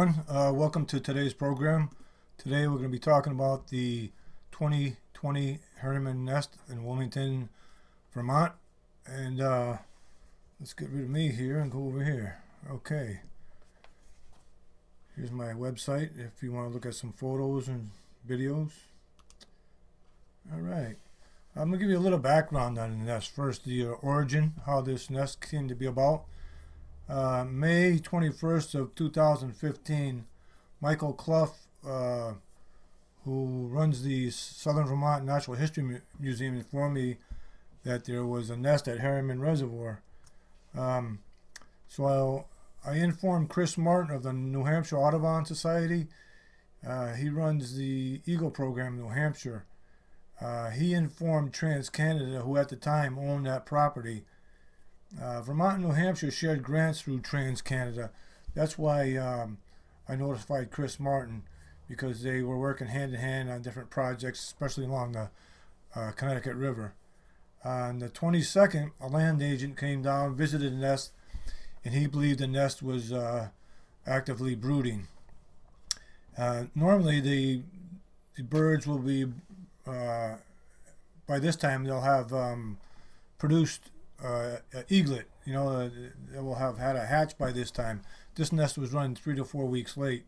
everyone. Welcome to today's program. Today we're going to be talking about the 2020 Harriman nest in Wilmington, Vermont. And let's get rid of me here and go over here. Okay. Here's my website if you want to look at some photos and videos. All right. I'm going to give you a little background on the nest. First, the origin, how this nest came to be about. May 21st of 2015, Michael Clough, who runs the Southern Vermont Natural History Museum, informed me that there was a nest at Harriman Reservoir. So I informed Chris Martin of the New Hampshire Audubon Society. He runs the Eagle program in New Hampshire. He informed TransCanada, who at the time owned that property. Vermont and New Hampshire shared grants through TransCanada. That's why I notified Chris Martin, because they were working hand in hand on different projects, especially along the Connecticut River. On the 22nd, a land agent came down, visited the nest, and he believed the nest was actively brooding. Normally the birds will be, by this time they'll have produced eaglet, they will have had a hatch by this time. This nest was run 3 to 4 weeks late.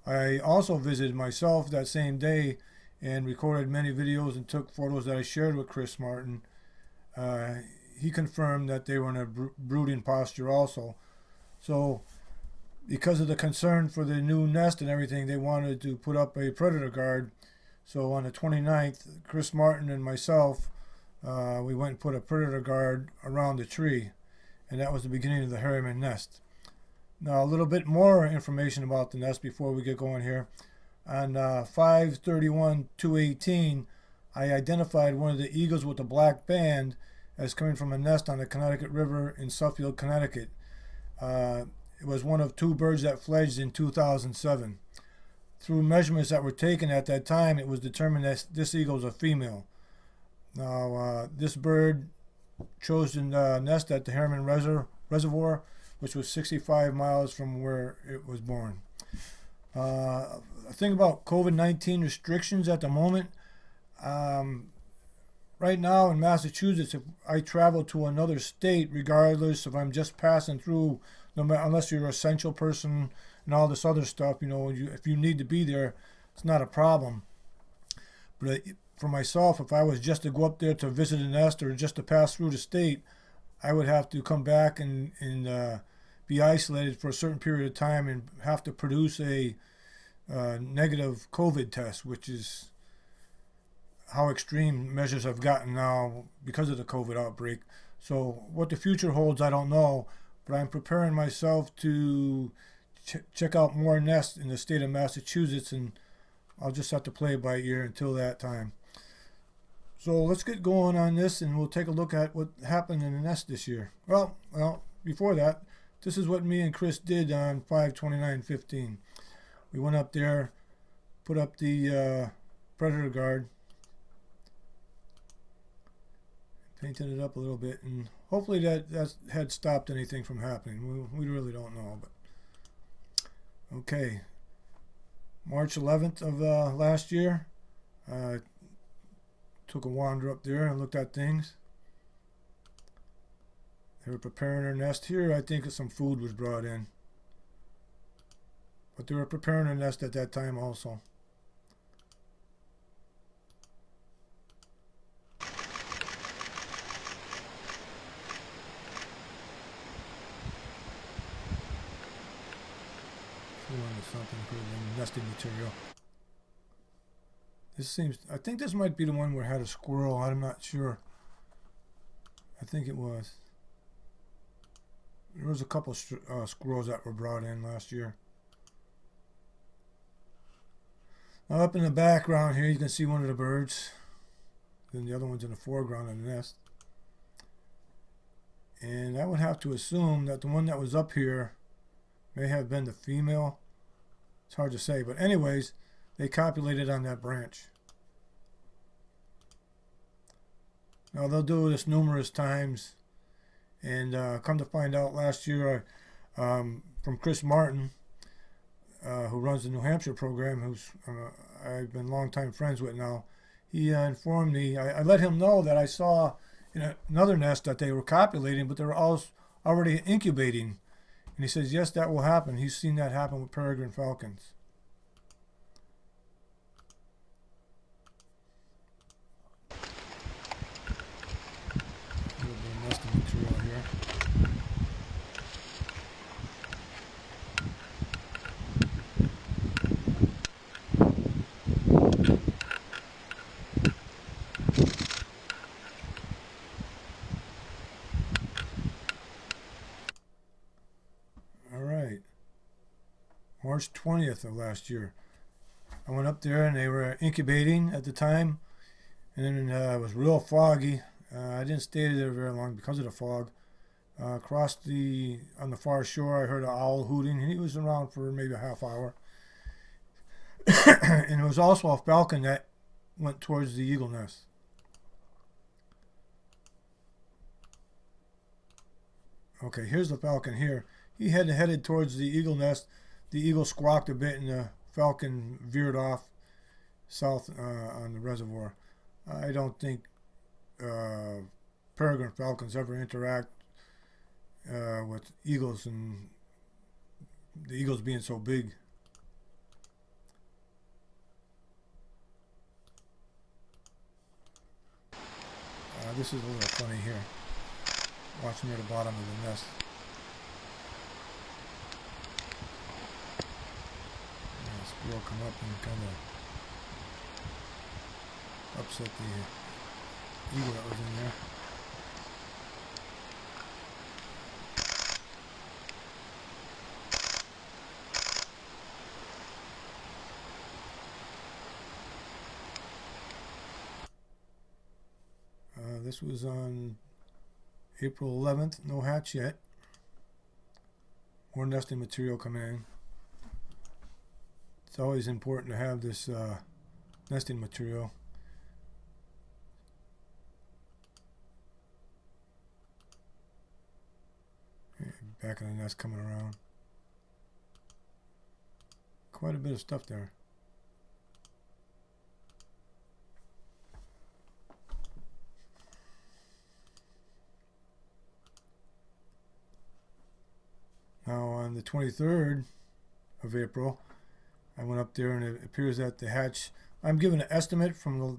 I also visited myself that same day and recorded many videos and took photos that I shared with Chris Martin. He confirmed that they were in a brooding posture also. So because of the concern for the new nest and everything, they wanted to put up a predator guard. So on the 29th, Chris Martin and myself, we went and put a predator guard around the tree, and that was the beginning of the Harriman nest. Now a little bit more information about the nest before we get going here. On 5/31/2018, I identified one of the eagles with a black band as coming from a nest on the Connecticut River in Suffield, Connecticut. It was one of 2 birds that fledged in 2007. Through measurements that were taken at that time, it was determined that this eagle is a female. Now, this bird chose to nest at the Harriman Reservoir, which was 65 miles from where it was born. A thing about COVID-19 restrictions at the moment. Right now in Massachusetts, if I travel to another state, regardless if I'm just passing through, unless you're an essential person and all this other stuff, if you need to be there, it's not a problem. But for myself, if I was just to go up there to visit a nest or just to pass through the state, I would have to come back and be isolated for a certain period of time and have to produce a negative COVID test, which is how extreme measures have gotten now because of the COVID outbreak. So what the future holds, I don't know, but I'm preparing myself to check out more nests in the state of Massachusetts, and I'll just have to play it by ear until that time. So let's get going on this, and we'll take a look at what happened in the nest this year. Well, before that, this is what me and Chris did on 5/29/15. We went up there, put up the predator guard, painted it up a little bit, and hopefully that had stopped anything from happening. We really don't know, but okay. March 11th of last year, took a wander up there and looked at things. They were preparing their nest here. I think some food was brought in, but they were preparing their nest at that time also. Something for the nesting material. I think this might be the one where it had a squirrel. I'm not sure. I think it was. There was a couple squirrels that were brought in last year. Now up in the background here, you can see one of the birds. Then the other one's in the foreground of the nest. And I would have to assume that the one that was up here may have been the female. It's hard to say, but anyways, they copulated on that branch. Now they'll do this numerous times, and come to find out last year from Chris Martin, who runs the New Hampshire program, who's I've been longtime friends with now, he informed me. I let him know that I saw in another nest that they were copulating, but they were already incubating. And he says, yes, that will happen. He's seen that happen with peregrine falcons. A little bit of nesting material here. March 20th of last year. I went up there and they were incubating at the time, and then it was real foggy. I didn't stay there very long because of the fog. Across on the far shore, I heard an owl hooting, and he was around for maybe a half hour. And there was also a falcon that went towards the eagle nest. Okay, here's the falcon here. He headed towards the eagle nest. The eagle squawked a bit, and the falcon veered off south on the reservoir. I don't think peregrine falcons ever interact with eagles, and the eagles being so big. This is a little funny here. Watching near the bottom of the nest. Squirrel come up and kind of upset the eagle that was in there. This was on April 11th. No hatch yet. More nesting material coming in. It's always important to have this nesting material. Back of the nest coming around. Quite a bit of stuff there. Now on the 23rd of April, I went up there, and it appears that the hatch, I'm given an estimate from the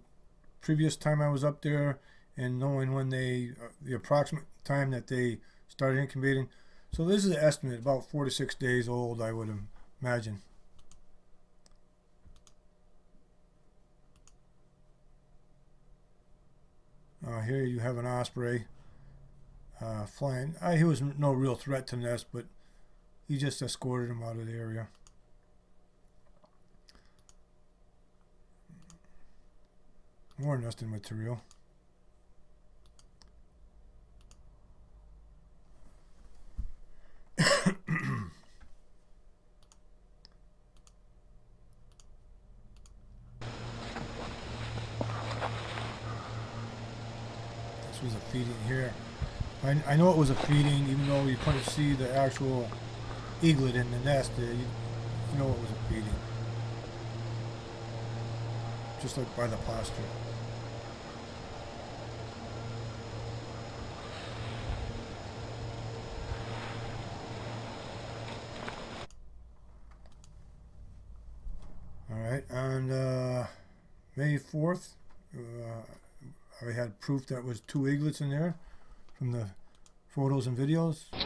previous time I was up there and knowing when the approximate time that they started incubating. So this is an estimate, about 4 to 6 days old, I would imagine. Here you have an osprey flying. He was no real threat to the nest, but he just escorted him out of the area. More nesting material. This was a feeding here. I know it was a feeding, even though you couldn't see the actual eaglet in the nest. You know it was a feeding. Just like by the pasture. Alright, on May 4th, I had proof that was 2 eaglets in there from the photos and videos. And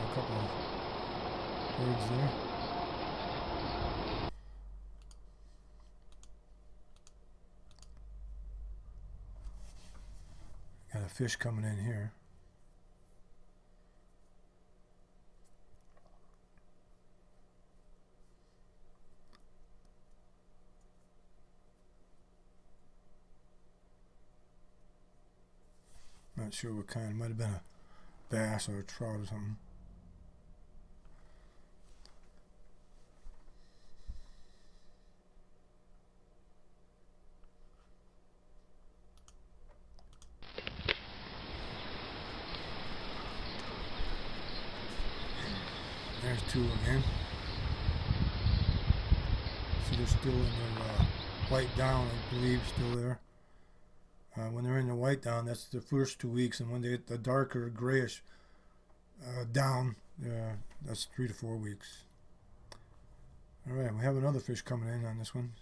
a couple of birds there. Got a fish coming in here. Not sure what kind. Might have been a bass or a trout or something. There's two again. See, they're still in their white down, I believe, still there. When they're in the white down, that's the first 2 weeks, and when they get the darker grayish down, that's 3 to 4 weeks. All right, we have another fish coming in on this one.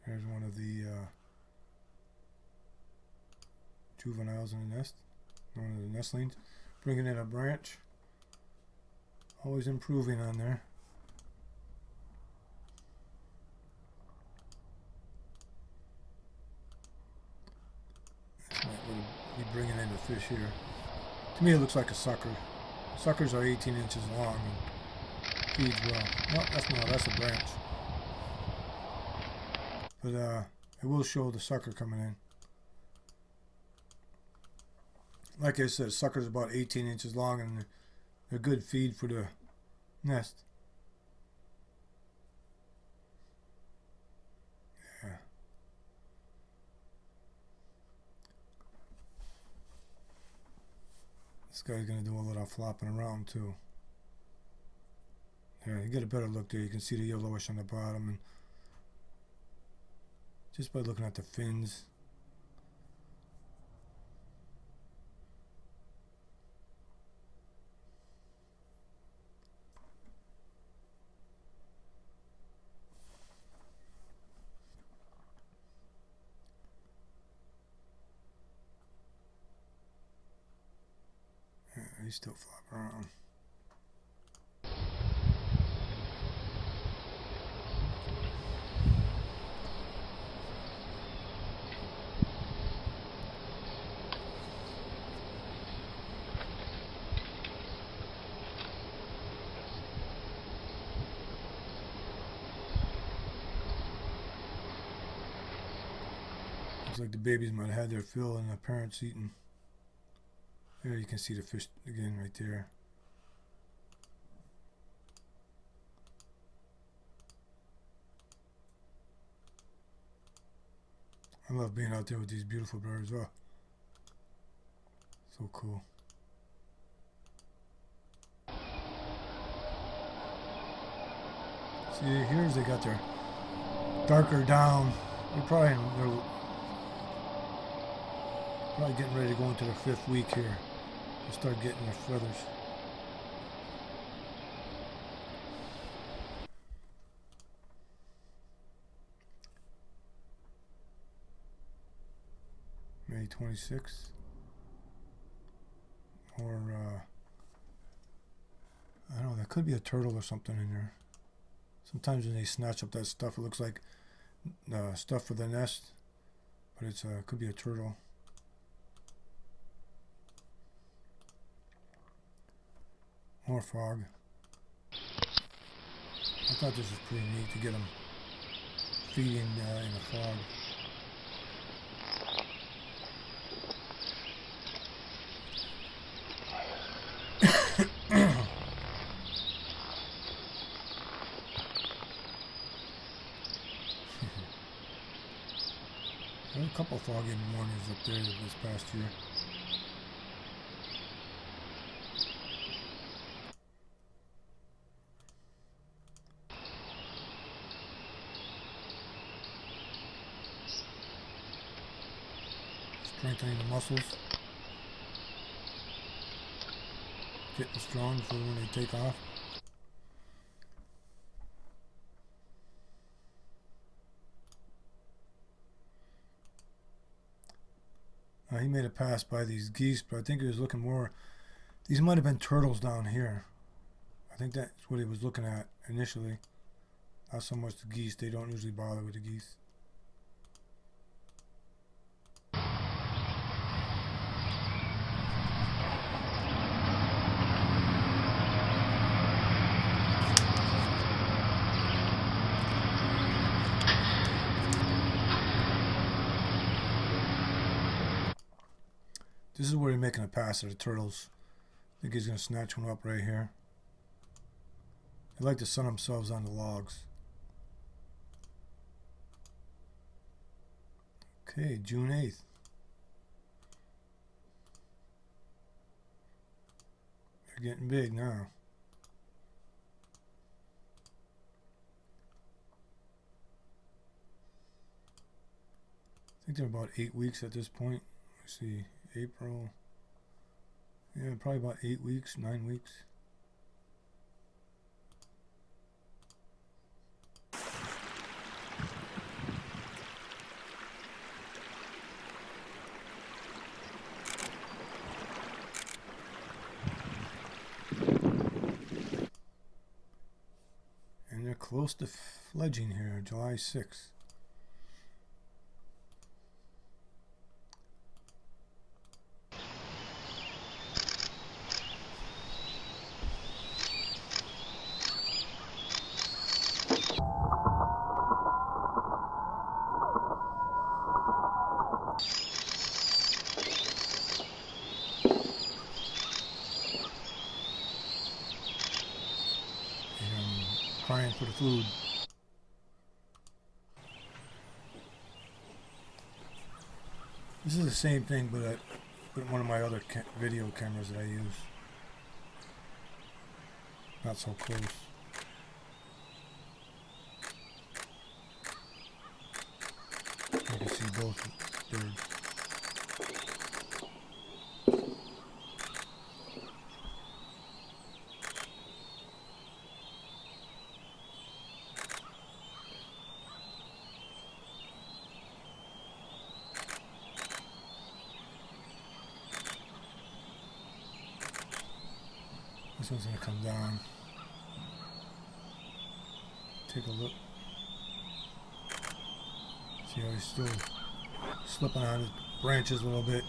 There's one of the juveniles in the nest, one of the nestlings, bringing in a branch. Always improving on there. This might be bringing in a fish here. To me, it looks like a sucker. Suckers are 18 inches long and feeds well. No, that's a branch. But it will show the sucker coming in. Like I said, suckers are about 18 inches long and they're good feed for the nest. Yeah. This guy's going to do a little flopping around too. There, you get a better look there. You can see the yellowish on the bottom, and just by looking at the fins. Yeah, he's still flopping around. Looks like the babies might have had their fill and the parents eating. There you can see the fish again right there. I love being out there with these beautiful birds. Oh, so cool. See, here's they got their darker down. They're probably getting ready to go into their 5th week here. They'll start getting their feathers. May 26th. Or, I don't know, there could be a turtle or something in there. Sometimes when they snatch up that stuff, it looks like stuff for the nest, but it's could be a turtle. More frog. I thought this was pretty neat to get them feeding in a frog. There were a couple of frog-eating mornings up there this past year. Strengthening the muscles. Getting strong for when they take off. He made a pass by these geese, but I think he was looking more. These might have been turtles down here. I think that's what he was looking at initially. Not so much the geese. They don't usually bother with the geese. This is where he's making a pass at the turtles. I think he's going to snatch one up right here. They like to sun themselves on the logs. Okay, June 8th. They're getting big now. I think they're about 8 weeks at this point. Let's see, April. Yeah, probably about 8 weeks, 9 weeks. And they're close to fledging here, July 6th. Crying for the food. This is the same thing, but with one of my other video cameras that I use. Not so close. You can see both birds. This one's going to come down. Take a look. See how he's still slipping on his branches a little bit.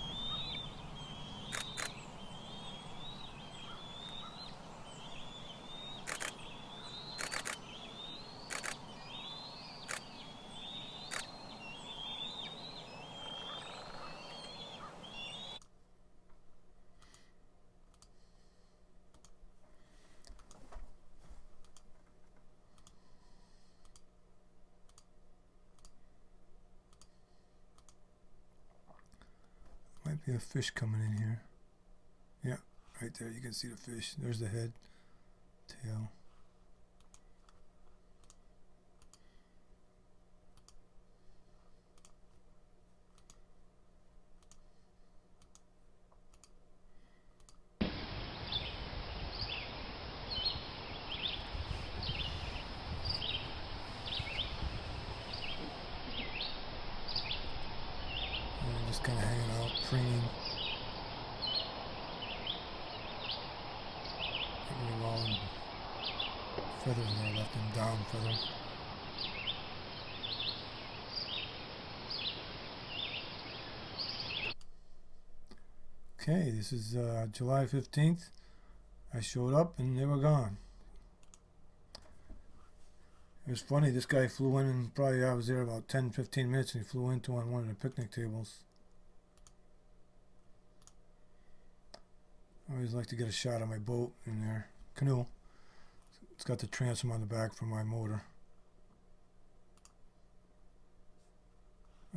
Might be a fish coming in here. Yeah, right there. You can see the fish. There's the head, tail. Just kind of hanging out, preening. Getting long feathers there, left them down feather. Okay, this is July 15th. I showed up and they were gone. It was funny, this guy flew in and probably I was there about 10-15 minutes and he flew into on one of the picnic tables. I always like to get a shot of my boat in there, canoe. It's got the transom on the back for my motor.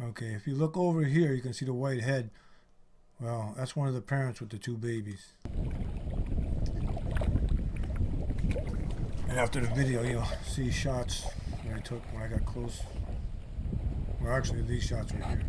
Okay, if you look over here, you can see the white head. Well, that's one of the parents with the two babies. And after the video, you'll see shots that I took when I got close. Well, actually, these shots right here.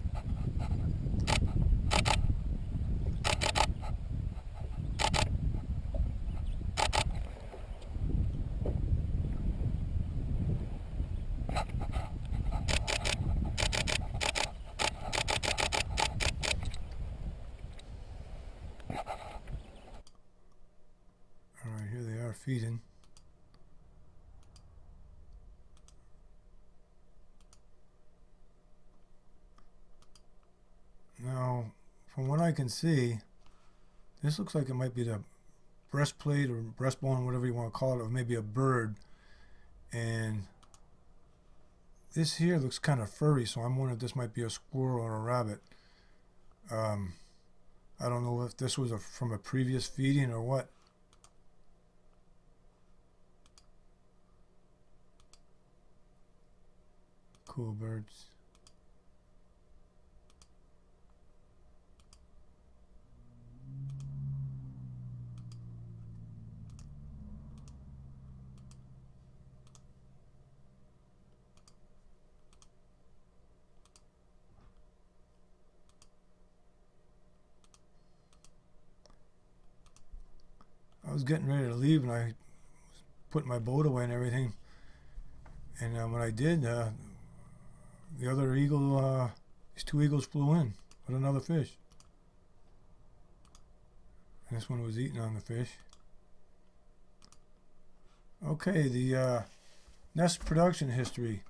Alright, here they are feeding. Now, from what I can see, this looks like it might be the breastplate or breastbone, whatever you want to call it, or maybe a bird. And this here looks kind of furry, so I'm wondering if this might be a squirrel or a rabbit. I don't know if this was from a previous feeding or what. Cool birds. was getting ready to leave, and I put my boat away and everything. And when I did, the other eagle, these two eagles flew in with another fish. And this one was eating on the fish. Okay, the nest production history.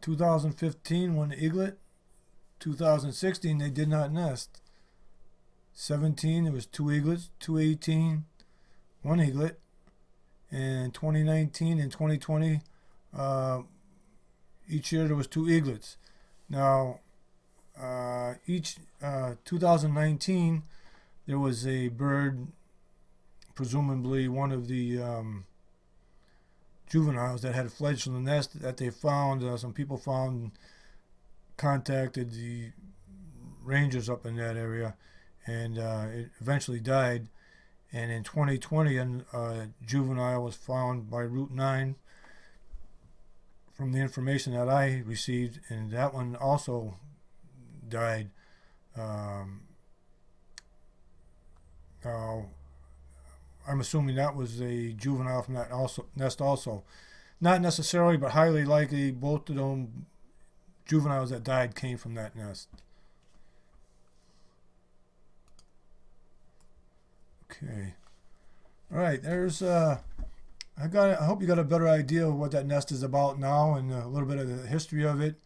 2015, one eaglet. 2016, they did not nest. 17, there was two eaglets. 2018, one eaglet. And 2019 and 2020, each year there was two eaglets. Now, each 2019, there was a bird, presumably one of the juveniles that had fledged from the nest that they found. Some people found, contacted the rangers up in that area, and it eventually died. And in 2020, a juvenile was found by Route 9 from the information that I received, and that one also died. Now, I'm assuming that was a juvenile from that nest also. Not necessarily, but highly likely both of them juveniles that died came from that nest. Okay. All right, there's I hope you got a better idea of what that nest is about now, and a little bit of the history of it.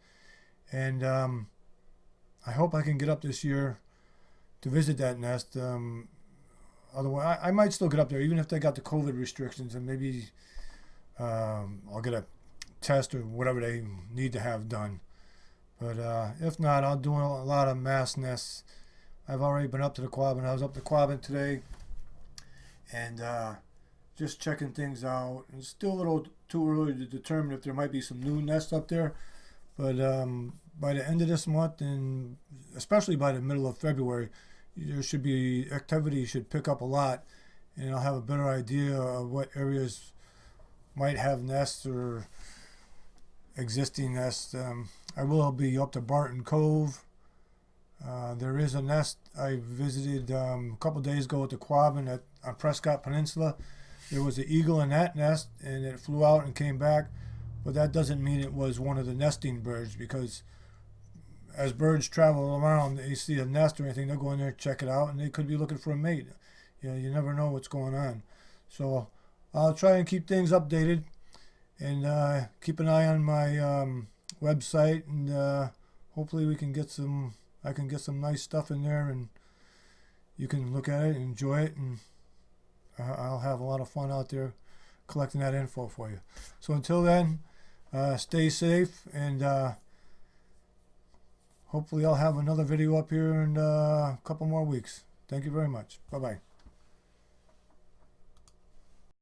And I hope I can get up this year to visit that nest. Otherwise, I might still get up there, even if they got the COVID restrictions, and maybe I'll get a test or whatever they need to have done. But if not, I'll do a lot of mass nests. I've already been up to the Quabbin. I was up to Quabbin today, and just checking things out. It's still a little too early to determine if there might be some new nests up there. But by the end of this month, and especially by the middle of February, there should be activity should pick up a lot, and I'll have a better idea of what areas might have nests or existing nests. I will be up to Barton Cove. There is a nest I visited a couple days ago at the Quabbin on Prescott Peninsula. There was an eagle in that nest, and it flew out and came back, but that doesn't mean it was one of the nesting birds, because as birds travel around, they see a nest or anything, they'll go in there, check it out, and they could be looking for a mate. You never know what's going on. So I'll try and keep things updated, and keep an eye on my website, and hopefully I can get some nice stuff in there, and you can look at it and enjoy it, and I'll have a lot of fun out there collecting that info for you. So until then, stay safe, and hopefully I'll have another video up here in a couple more weeks. Thank you very much. Bye-bye.